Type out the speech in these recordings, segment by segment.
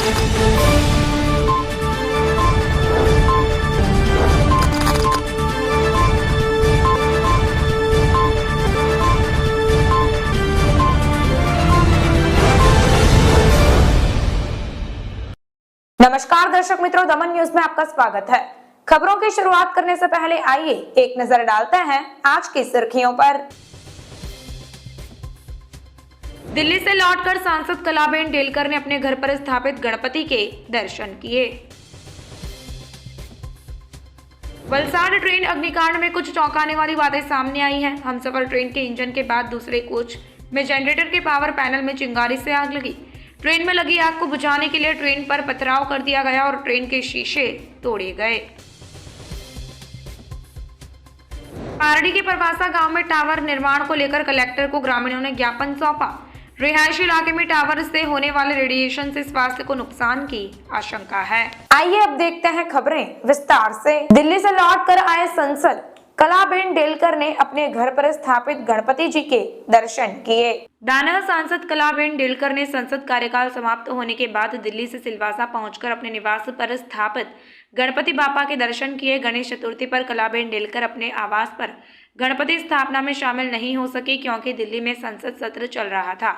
नमस्कार दर्शक मित्रों, दमन न्यूज में आपका स्वागत है। खबरों की शुरुआत करने से पहले आइए एक नजर डालते हैं आज की सुर्खियों पर। दिल्ली से लौटकर सांसद कलाबेन डेलकर ने अपने घर पर स्थापित गणपति के दर्शन किए। वलसाड ट्रेन अग्निकांड में कुछ चौंकाने वाली बातें सामने आई हैं। हमसफर ट्रेन के इंजन के बाद दूसरे कोच में जनरेटर के पावर पैनल में चिंगारी से आग लगी। ट्रेन में लगी आग को बुझाने के लिए ट्रेन पर पथराव कर दिया गया और ट्रेन के शीशे तोड़े गए। पारडी के परवासा गांव में टावर निर्माण को लेकर कलेक्टर को ग्रामीणों ने ज्ञापन सौंपा। रिहायशी इलाके में टावर से होने वाले रेडिएशन से स्वास्थ्य को नुकसान की आशंका है। आइए अब देखते हैं खबरें विस्तार से। दिल्ली से लौटकर आए सांसद कलाबेन डेलकर ने अपने घर पर स्थापित गणपति जी के दर्शन किए। दानह सांसद कलाबेन डेलकर ने संसद कार्यकाल समाप्त होने के बाद दिल्ली से सिलवासा पहुंचकर अपने निवास पर स्थापित गणपति बापा के दर्शन किए। गणेश चतुर्थी पर कलाबेन डेलकर अपने आवास पर गणपति स्थापना में शामिल नहीं हो सकी क्योंकि दिल्ली में संसद सत्र चल रहा था।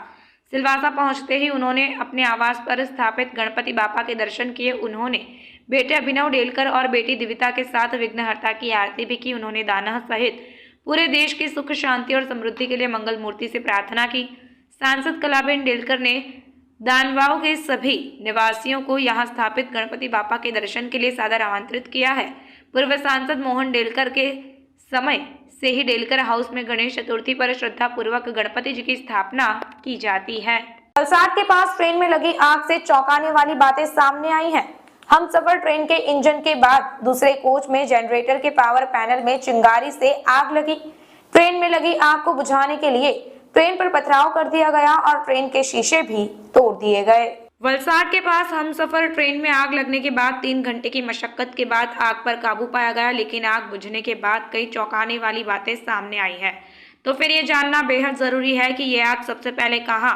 सिलवासा पहुंचते ही उन्होंने अपने आवास पर स्थापित गणपति बापा के दर्शन किए। उन्होंने बेटे अभिनव डेलकर और बेटी दिविता के साथ विघ्नहर्ता की आरती भी की। उन्होंने दानह सहित पूरे देश की सुख शांति और समृद्धि के लिए मंगल मूर्ति से प्रार्थना की। सांसद कलाबेन डेलकर ने दानवाओं के सभी निवासियों को यहां स्थापित गणपति बापा के दर्शन के लिए सादर आमंत्रित किया है। पूर्व सांसद मोहन डेलकर के समय से ही डेलकर हाउस में गणेश चतुर्थी पर श्रद्धा पूर्वक गणपति जी की स्थापना की जाती है। वलसाड के पास ट्रेन में लगी आग से चौंकाने वाली बातें सामने आई हैं। हमसफर ट्रेन के इंजन के बाद दूसरे कोच में जनरेटर के पावर पैनल में चिंगारी से आग लगी। ट्रेन में लगी आग को बुझाने के लिए ट्रेन पर पथराव कर दिया गया और ट्रेन के शीशे भी तोड़ दिए गए। वलसाड के पास हमसफर ट्रेन में आग लगने के बाद 3 घंटे की मशक्कत के बाद आग पर काबू पाया गया, लेकिन आग बुझने के बाद कई चौंकाने वाली बातें सामने आई है। तो फिर ये जानना बेहद जरूरी है कि ये आग सबसे पहले कहां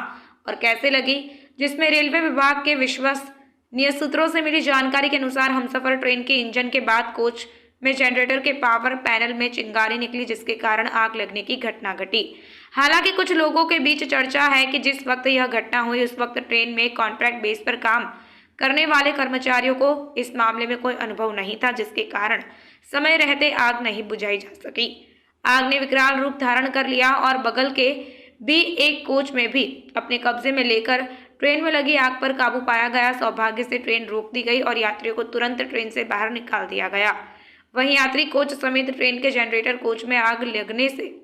और कैसे लगी, जिसमें रेलवे विभाग के विश्वसनीय सूत्रों से मिली जानकारी के अनुसार हमसफर ट्रेन के इंजन के बाद कोच में जनरेटर के पावर पैनल में चिंगारी निकली, जिसके कारण आग लगने की घटना घटी। हालांकि कुछ लोगों के बीच चर्चा है कि जिस वक्त यह घटना हुई उस वक्त ट्रेन में कॉन्ट्रैक्ट बेस पर काम करने वाले कर्मचारियों को इस मामले में कोई अनुभव नहीं था, जिसके कारण समय रहते आग नहीं बुझाई जा सकी। आग ने विकराल रूप धारण कर लिया और बगल के भी एक कोच में भी अपने कब्जे में लेकर ट्रेन में लगी आग पर काबू पाया गया। सौभाग्य से ट्रेन रोक दी गई और यात्रियों को तुरंत ट्रेन से बाहर निकाल दिया गया। वहीं यात्री कोच समेत ट्रेन के जनरेटर कोच में आग लगने से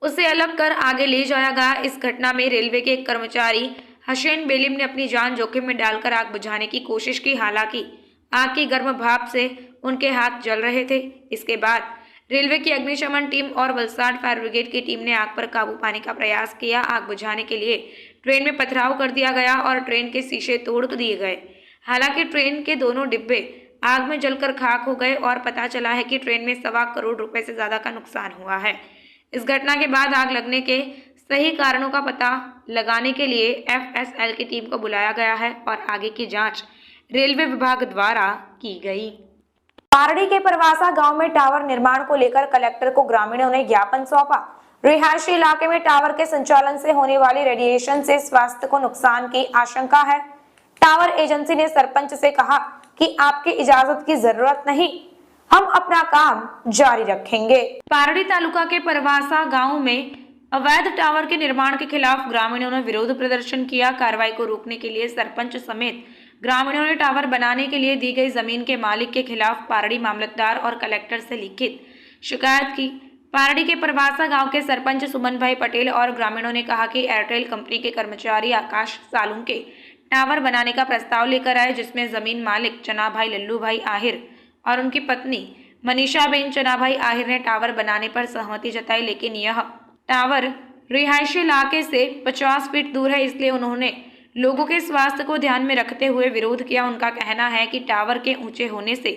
उसे अलग कर आगे ले जाया गया। इस घटना में रेलवे के एक कर्मचारी हसैन बेलिम ने अपनी जान जोखिम में डालकर आग बुझाने की कोशिश की। हालांकि आग की गर्म भाप से उनके हाथ जल रहे थे। इसके बाद रेलवे की अग्निशमन टीम और वलसाड फायर ब्रिगेड की टीम ने आग पर काबू पाने का प्रयास किया। आग बुझाने के लिए ट्रेन में पथराव कर दिया गया और ट्रेन के शीशे तोड़ दिए गए। हालांकि ट्रेन के दोनों डिब्बे आग में जलकर खाक हो गए और पता चला है कि ट्रेन में 1.25 करोड़ रुपए से ज्यादा का नुकसान हुआ है। इस घटना के बाद आग लगने के सही कारणों का पता लगाने के लिए FSL की टीम को बुलाया गया है और आगे की जांच रेलवे विभाग द्वारा की गई। पारडी के परवासा गांव में टावर निर्माण को लेकर कलेक्टर को ग्रामीणों ने ज्ञापन सौंपा। रिहायशी इलाके में टावर के संचालन से होने वाली रेडिएशन से स्वास्थ्य को नुकसान की आशंका है। टावर एजेंसी ने सरपंच से कहा कि आपकी इजाजत की जरूरत नहीं, हम अपना काम जारी रखेंगे। पारडी तालुका के परवासा गांव में अवैध टावर के निर्माण के खिलाफ ग्रामीणों ने विरोध प्रदर्शन किया। कार्रवाई को रोकने के लिए सरपंच समेत ग्रामीणों ने टावर बनाने के लिए दी गई जमीन के मालिक के खिलाफ पारडी मामलतदार और कलेक्टर से लिखित शिकायत की। पारडी के परवासा गांव के सरपंच सुमन भाई पटेल और ग्रामीणों ने कहा कि एयरटेल कंपनी के कर्मचारी आकाश सालुंके टावर बनाने का प्रस्ताव लेकर आए, जिसमें जमीन मालिक चना भाई लल्लू भाई आहिर और उनकी पत्नी मनीषा बेन चना भाई आहिर ने टावर बनाने पर सहमति जताई, लेकिन यह टावर रिहायशी इलाके से 50 फीट दूर है, इसलिए उन्होंने लोगों के स्वास्थ्य को ध्यान में रखते हुए विरोध किया। उनका कहना है कि टावर के ऊंचे होने से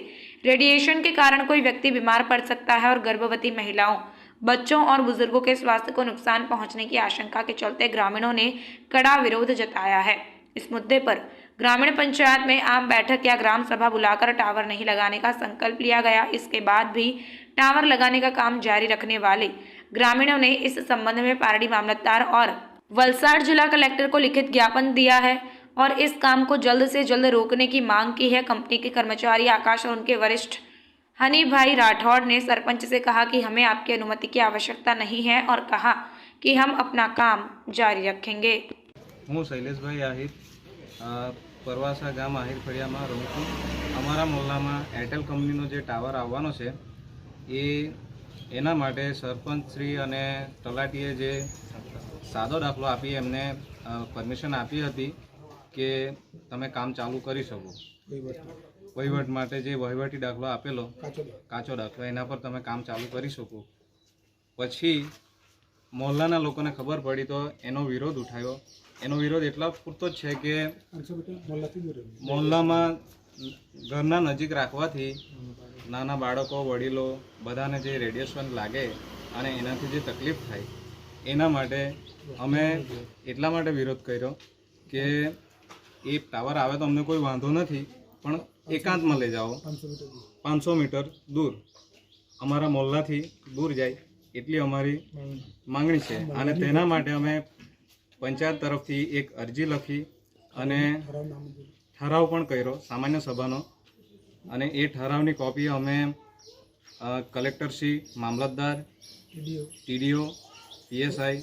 रेडिएशन के कारण कोई व्यक्ति बीमार पड़ सकता है और गर्भवती महिलाओं, बच्चों और बुजुर्गों के स्वास्थ्य को नुकसान पहुंचने की आशंका के चलते ग्रामीणों ने कड़ा विरोध जताया है। इस मुद्दे पर ग्रामीण पंचायत में आम बैठक या ग्राम सभा बुलाकर टावर नहीं लगाने का संकल्प लिया गया। इसके बाद भी टावर लगाने का काम जारी रखने वाले ग्रामीणों ने इस संबंध में पारडी मामलतदार और वलसाड़ जिला कलेक्टर को लिखित ज्ञापन दिया है और इस काम को जल्द से जल्द रोकने की मांग की है। कंपनी के कर्मचारी आकाश और उनके वरिष्ठ हनी भाई राठौड़ ने सरपंच से कहा कि हमें आपकी अनुमति की आवश्यकता नहीं है और कहा कि हम अपना काम जारी रखेंगे। हूँ शैलेषभाई आहिर परवासा गाम आहिर फड़िया में रहूँ छूँ। अमरा मोहल्ला में एरटेल कंपनी जो टावर आवવાનો છે એના માટે સરપંચશ્રી અને તલાટીએ જે સાદો દાખલો આપી એમને પરમિશન આપી હતી કે તમે કામ ચાલુ કરી શકો। વહીવટ માટે જે વહીવટી દાખલો આપેલો કાચો દાખલો એના પર તમે કામ ચાલુ કરી શકો। પછી મોહલ્લાના લોકોને ખબર પડી તો એનો વિરોધ ઉઠાવ્યો। એનો વિરોધ એટલા પૂરતો જ છે કે મોહલ્લામાં ઘરના નજીક રાખવાથી નાના બાળકો વડીલો બધાને જે રેડિયેશન લાગે અને એનાથી જે તકલીફ થાય એના માટે અમે એટલા માટે વિરોધ કર્યો કે એ ટાવર આવે તો અમને કોઈ વાંધો નથી, પણ એકાંતમાં લઈ જાઓ, 500 મીટર દૂર અમારા મોહલ્લાથી દૂર જાય એટલી અમારી માંગણી છે। અને તેના માટે અમે પંચાયત તરફથી એક અરજી લખી અને ઠરાવ પણ કર્યો સામાન્ય સભાનો। અને એ ઠરાવની કોપી અમે કલેક્ટરશ્રી, મામલતદાર, ટીડીઓ, પીએસઆઈ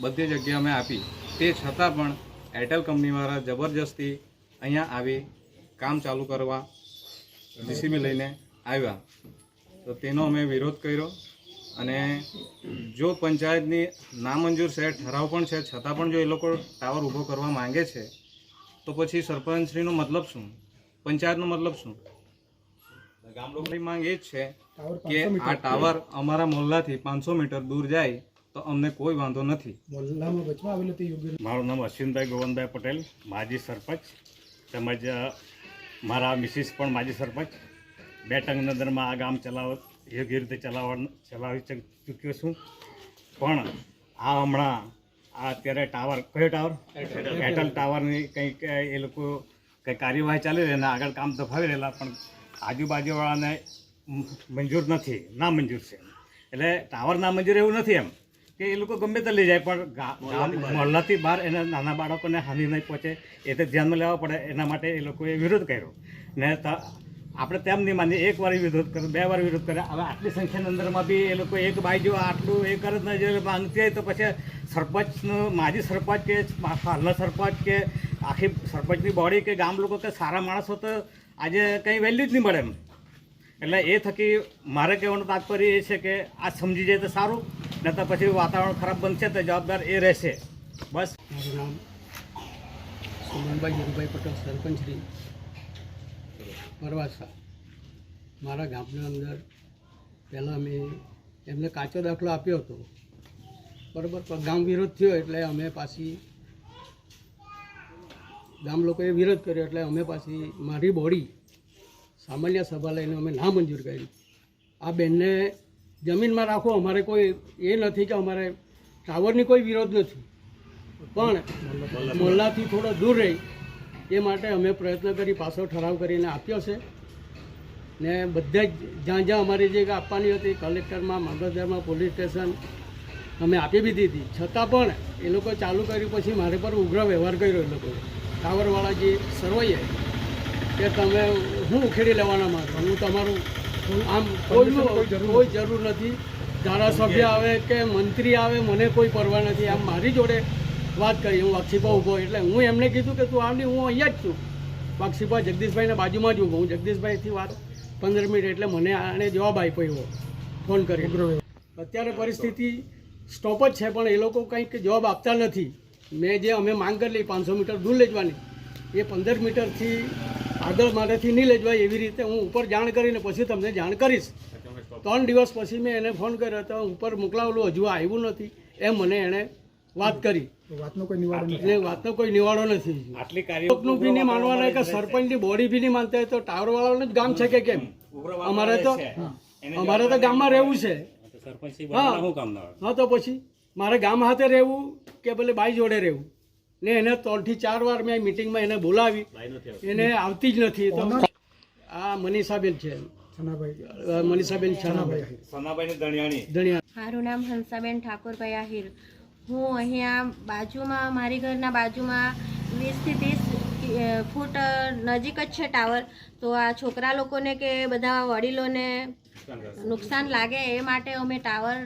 બધી જગ્યાએ અમે આપી। તે છતાં પણ એરટેલ કંપનીવાળા જબરજસ્તી અહીંયા આવી કામ ચાલુ કરવા જીસીબી લઈને આવ્યા, તો તેનો અમે વિરોધ કર્યો। અને જો પંચાયતની નામંજૂર છે, ઠરાવ પણ છે, છતાં પણ જો એ લોકો ટાવર ઊભો કરવા માંગે છે તો પછી સરપંચશ્રીનો મતલબ શું, પંચાયતનો મતલબ શું? ગામ લોકોની માંગ એ જ છે કે આ ટાવર અમારા મોહલ્લાથી 500 મીટર દૂર જાય તો અમને કોઈ વાંધો નથી। મારું નામ અશ્વિનભાઈ ગોવનભાઈ પટેલ, માજી સરપંચ, તેમજ મારા મિસિસ પણ માજી સરપંચ। 2 ટંગની અંદરમાં આ ગામ યોગ્ય રીતે ચલાવી ચૂક્યો છું। પણ આ હમણાં અત્યારે ટાવર, કયો ટાવર? એરટેલ ટાવરની કંઈક એ લોકો કંઈ કાર્યવાહી ચાલી રહી અને આગળ કામ દફાવી રહેલા, પણ આજુબાજુવાળાને મંજૂર નથી, ના મંજૂર છે। એટલે ટાવર ના મંજૂર એવું નથી એમ કે એ લોકો ગમે તે લઈ જાય, પણ ગામ મોહલ્લાથી બહાર એના નાના બાળકોને હાનિ નહીં પહોંચે એ તો ધ્યાનમાં લેવા પડે। એના માટે એ લોકોએ વિરોધ કર્યો ને આપણે તેમ નહીં માનીએ, 1 વાર વિરોધ કર્યો, 2 વાર વિરોધ કર્યો। હવે આટલી સંખ્યાની અંદરમાં બી એ લોકો એક બાજુ આટલું એ કરે જ નહીં, માંગતી હોય તો પછી સરપંચનું, માજી સરપંચ કે હાલના સરપંચ કે આખી સરપંચની બોડી કે ગામ લોકો કે સારા માણસો તો આજે કંઈ વેલ્યુ જ નહીં મળે એમ। એટલે એ થકી મારે કહેવાનું તાત્પર્ય એ છે કે આ સમજી જાય તો સારું, ને તો પછી વાતાવરણ ખરાબ બનશે તો જવાબદાર એ રહેશે। બસ। મારું નામ સુમનભાઈ હીરુભાઈ પટેલ, સરપંચશ્રી પરવાસા। મારા ગામના અંદર પહેલાં અમે એમને કાચો દાખલો આપ્યો હતો, બરાબર, પણ ગામ વિરોધ થયો એટલે અમે પાછી ગામ લોકોએ વિરોધ કર્યો એટલે અમે પાછી મારી બોડી સામાન્ય સભા લઈને અમે ના મંજૂર કરી। આ બેનને જમીનમાં રાખો, અમારે કોઈ એ નથી કે અમારે ટાવરની કોઈ વિરોધ નથી, પણ મોહલ્લાથી થોડો દૂર રહી એ માટે અમે પ્રયત્ન કરી પાછો ઠરાવ કરીને આપ્યો છે। ને બધા જ જ્યાં અમારી જે આપવાની હતી કલેક્ટરમાં, મામલતદારમાં, પોલીસ સ્ટેશન અમે આપી બી દીધી, છતાં પણ એ લોકો ચાલુ કર્યું। પછી મારે પર ઉગ્ર વ્યવહાર કર્યો એ લોકોએ, ટાવરવાળા જે સર્વઈએ કે તમે હું ઉખેડી લેવાના માંગો, હું તમારું આમ કોઈ જરૂર નથી, ધારાસભ્ય આવે કે મંત્રી આવે મને કોઈ પરવા નથી। આમ મારી જોડે વાત કરી, હું વાક્ષીપા ઊભો, એટલે હું એમને કીધું કે તું આવની, હું અહીંયા જ છું, વાક્ષીપા જગદીશભાઈના બાજુમાં જ ઊભો। હું જગદીશભાઈથી વાત 15 મિનિટ, એટલે મને આને જવાબ આપ્યો એવો ફોન કરી। અત્યારે પરિસ્થિતિ સ્ટોપ જ છે, પણ એ લોકો કંઈક જવાબ આપતા નથી। મેં જે અમે માંગ કરી 500 મીટર દૂર લઈ જવાની, એ 15 મીટરથી આગળ મારેથી નહીં લઈ જવાય એવી રીતે હું ઉપર જાણ કરીને પછી તમને જાણ કરીશ। 3 દિવસ પછી મેં એને ફોન કર્યો તો ઉપર મોકલાવેલું, હજુ આવ્યું નથી એમ મને એણે વાત કરી। વાતનો કોઈ નિવાડો નથી। આટલી કાર્યનું બી નહીં માનવાના કે સરપંચની બોડી બી નહીં માનતા હોય તો ટાવરવાળાનું જ ગામ છે કે કેમ? અમારે તો ગામમાં રહેવું છે। હા, તો પછી મારે ગામ હાથે રહેવું કે ભલે બાઈ જોડે રહેવું? ને એને 3 થી 4 વાર મેં મીટિંગમાં એને બોલાવી, એને આવતી જ નથી. તો આ મનીષાબેન છે, મનીષાબેન ધણિયા. મારું નામ હંસાબેન ઠાકોરભાઈ આહિર. હું અહીંયા બાજુમાં, મારી ઘરના બાજુમાં 20 થી 30 ફૂટ નજીક જ છે ટાવર. તો આ છોકરા લોકોને કે બધા વડીલોને નુકસાન લાગે એ માટે અમે ટાવર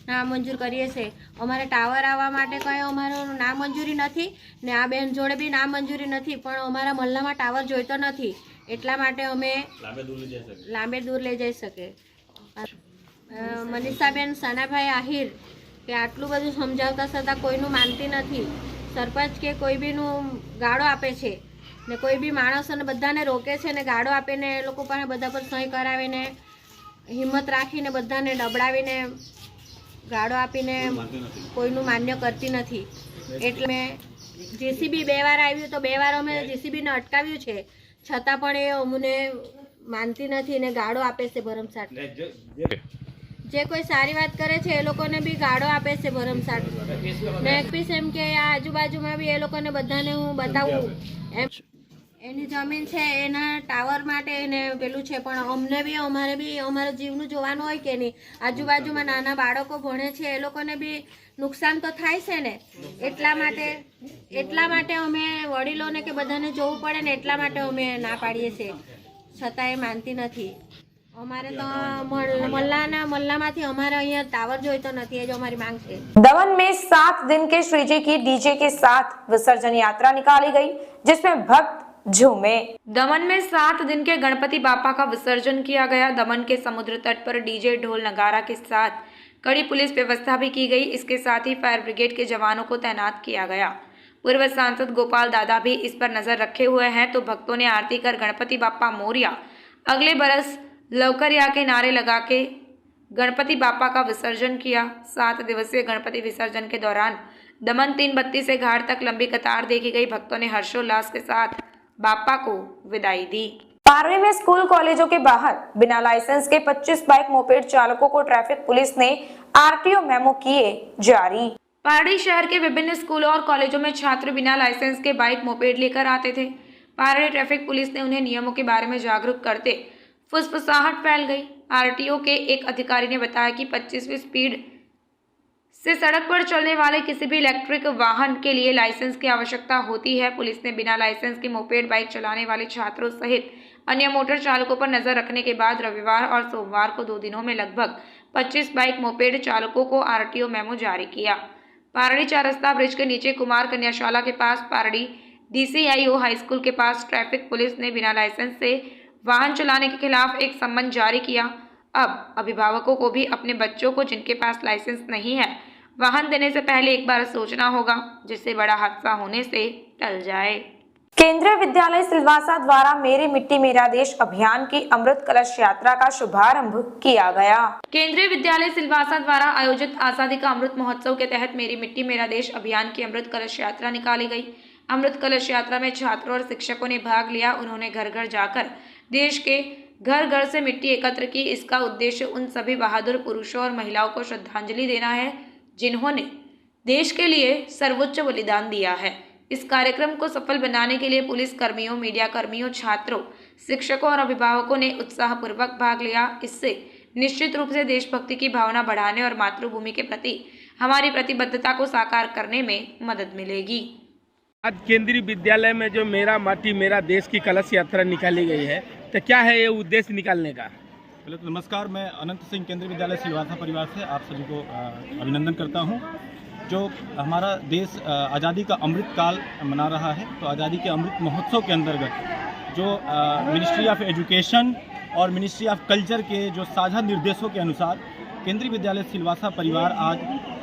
નામંજૂર કરીએ છીએ. અમારે ટાવર આવવા માટે કંઈ અમારું નામંજૂરી નથી ને આ બેન જોડે બી નામંજૂરી નથી, પણ અમારા મહલ્લામાં ટાવર જોઈતો નથી. એટલા માટે અમે લાંબે દૂર લઈ જઈ શકે. મનીષાબેન સનાભાઈ આહિર કે આટલું બધું સમજાવતા છતાં કોઈનું માનતી નથી. સરપંચ કે કોઈ બીનું ગાળો આપે છે ને કોઈ બી માણસોને બધાને રોકે છે ને ગાળો આપીને એ લોકો પાસે બધા પર સહી કરાવીને હિંમત રાખીને બધાને ડબડાવીને ગાળો આપીને કોઈનું માન્ય કરતી નથી. એટલે મેં જેસીબી 2 વાર આવ્યું તો 2 વાર અમે જેસીબીને અટકાવ્યું છે, છતાં પણ એ અમને માનતી નથી ને ગાળો આપે છે ભરમસાટ. જે કોઈ સારી વાત કરે છે એ લોકોને બી ગાળો આપે છે ભરમસાટ. ને એકપીસ એમ કે આ આજુબાજુમાં બી એ લોકોને બધાને હું બતાવું એમ. એની જમીન છે એના ટાવર માટે એને પેલું છે, પણ અમને બી અમારે જીવનું જોવાનું હોય કે નહીં. આજુબાજુમાં નાના બાળકો ભણે છે એ લોકોને બી નુકસાન તો થાય છે ને. એટલા માટે અમે વડીલોને કે બધાને જોવું પડે ને, એટલા માટે અમે ના પાડીએ છીએ, છતાં એ માનતી નથી. અમારે તો મલ્લામાંથી અમારે અહીંયા टावर જોઈતો નથી, એ જ અમારી માંગ છે. दमन में 7 दिन के श्री जी की डीजे के साथ विसर्जन यात्रा निकाली गई, जिसमें भक्त झूमे. दमन में 7 दिन के गणपति बापा का विसर्जन किया गया. दमन के समुद्र तट पर डीजे ढोल नगारा के साथ कड़ी पुलिस व्यवस्था भी की गई. इसके साथ ही फायर ब्रिगेड के जवानों को तैनात किया गया. पूर्व सांसद गोपाल दादा भी इस पर नजर रखे हुए हैं. तो भक्तों ने आरती कर गणपति बापा मोरिया, अगले बरस लवकरिया के नारे लगा के गणपति बापा का विसर्जन किया. 7 दिवसीय गणपति विसर्जन के दौरान दमन 332 से घाट तक लंबी कतार देखी गई. भक्तों ने हर्षोल्लास के साथ बापा को विदाई दी. पारवी में स्कूल कॉलेजों के बाहर बिना लाइसेंस के 25 बाइक मोपेड चालकों को ट्रैफिक पुलिस ने आरटीओ मेमो किए जारी. पारडी शहर के विभिन्न स्कूलों और कॉलेजों में छात्र बिना लाइसेंस के बाइक मोपेड लेकर आते थे. पारडी ट्रैफिक पुलिस ने उन्हें नियमों के बारे में जागरूक करते फुसफुसाहट फैल गई. आरटीओ के एक अधिकारी ने बताया कि 25वीं स्पीड से सड़क पर चलने वाले किसी भी इलेक्ट्रिक वाहन के लिए लाइसेंस की आवश्यकता होती है. पुलिस ने बिना लाइसेंस के मोपेड बाइक चलाने वाले छात्रों सहित अन्य मोटर चालकों पर नजर रखने के बाद रविवार और सोमवार को 2 दिनों में लगभग 25 बाइक मोपेड चालकों को आरटीओ मेमो जारी किया. पारडी 4 रास्ता ब्रिज के नीचे कुमार कन्याशाला के पास पारडी DCIO हाई स्कूल के पास ट्रैफिक पुलिस ने बिना लाइसेंस से वाहन चलाने के खिलाफ एक सम्मन जारी किया. अब अभिभावकों को भी अपने बच्चों को जिनके पास लाइसेंस नहीं है वाहन देने से पहले एक बार सोचना होगा, जिससे बड़ा हादसा होने से टल जाए. केंद्रीय विद्यालय सिलवासा द्वारा मेरी मिट्टी मेरा देश अभियान की अमृत कलश यात्रा का शुभारंभ किया गया. केंद्रीय विद्यालय सिलवासा द्वारा आयोजित आजादी का अमृत महोत्सव के तहत मेरी मिट्टी मेरा देश अभियान की अमृत कलश यात्रा निकाली गई. अमृत कलश यात्रा में छात्रों और शिक्षकों ने भाग लिया. उन्होंने घर घर जाकर देश के घर घर से मिट्टी एकत्र की. इसका उद्देश्य उन सभी बहादुर पुरुषों और महिलाओं को श्रद्धांजलि देना है जिन्होंने देश के लिए सर्वोच्च बलिदान दिया है. इस कार्यक्रम को सफल बनाने के लिए पुलिस कर्मियों, मीडिया कर्मियों, छात्रों, शिक्षकों और अभिभावकों ने उत्साहपूर्वक भाग लिया. इससे निश्चित रूप से देशभक्ति की भावना बढ़ाने और मातृभूमि के प्रति हमारी प्रतिबद्धता को साकार करने में मदद मिलेगी. आज केंद्रीय विद्यालय में जो मेरा माटी मेरा देश की कलश यात्रा निकाली गई है, तो क्या है ये उद्देश्य निकालने का? पहले तो नमस्कार, मैं अनंत सिंह केंद्रीय विद्यालय सिलवासा परिवार से आप सभी को अभिनंदन करता हूं. जो हमारा देश आज़ादी का अमृत काल मना रहा है, तो आज़ादी के अमृत महोत्सव के अंतर्गत जो मिनिस्ट्री ऑफ एजुकेशन और मिनिस्ट्री ऑफ कल्चर के जो साझा निर्देशों के अनुसार केंद्रीय विद्यालय सिलवासा परिवार आज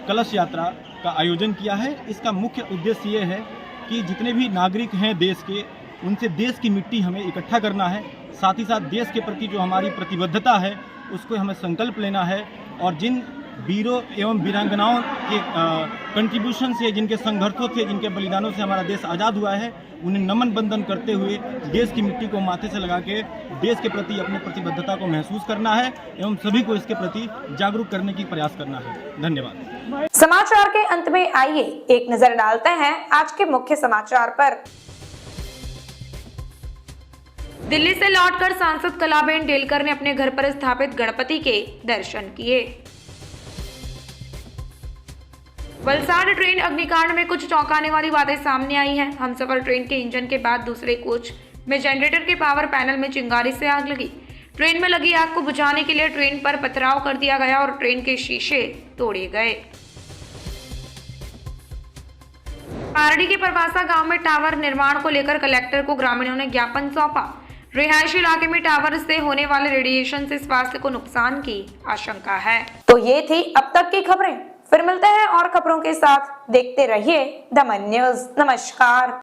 कलश यात्रा का आयोजन किया है. इसका मुख्य उद्देश्य ये है कि जितने भी नागरिक हैं देश के, उनसे देश की मिट्टी हमें इकट्ठा करना है. साथ ही साथ देश के प्रति जो हमारी प्रतिबद्धता है उसको हमें संकल्प लेना है. और जिन वीरों एवं वीरांगनाओं के कंट्रीब्यूशन से, जिनके संघर्षों से, जिनके बलिदानों से हमारा देश आज़ाद हुआ है, उन्हें नमन बंदन करते हुए देश की मिट्टी को माथे से लगा के देश के प्रति अपनी प्रतिबद्धता को महसूस करना है एवं सभी को इसके प्रति जागरूक करने की प्रयास करना है। धन्यवाद। समाचार के अंत में आइए एक नजर डालते हैं आज के मुख्य समाचार पर। दिल्ली से लौटकर सांसद कलाबेन डेलकर ने अपने घर पर स्थापित गणपति के दर्शन किए। वलसाड ट्रेन अग्निकांड में कुछ चौंकाने वाली बातें सामने आई हैं। हमसफर ट्रेन के इंजन के बाद दूसरे कोच में जनरेटर के पावर पैनल में चिंगारी से आग लगी। ट्रेन में लगी आग को बुझाने के लिए ट्रेन पर पथराव कर दिया गया और ट्रेन के शीशे तोड़े गए। पारडी के परवासा गांव में टावर निर्माण को लेकर कलेक्टर को ग्रामीणों ने ज्ञापन सौंपा। रिहायशी इलाके में टावर से होने वाले रेडिएशन से स्वास्थ्य को नुकसान की आशंका है। तो ये थी अब तक की खबरें। फिर मिलते हैं और खबरों के साथ। देखते रहिए दमन न्यूज। नमस्कार।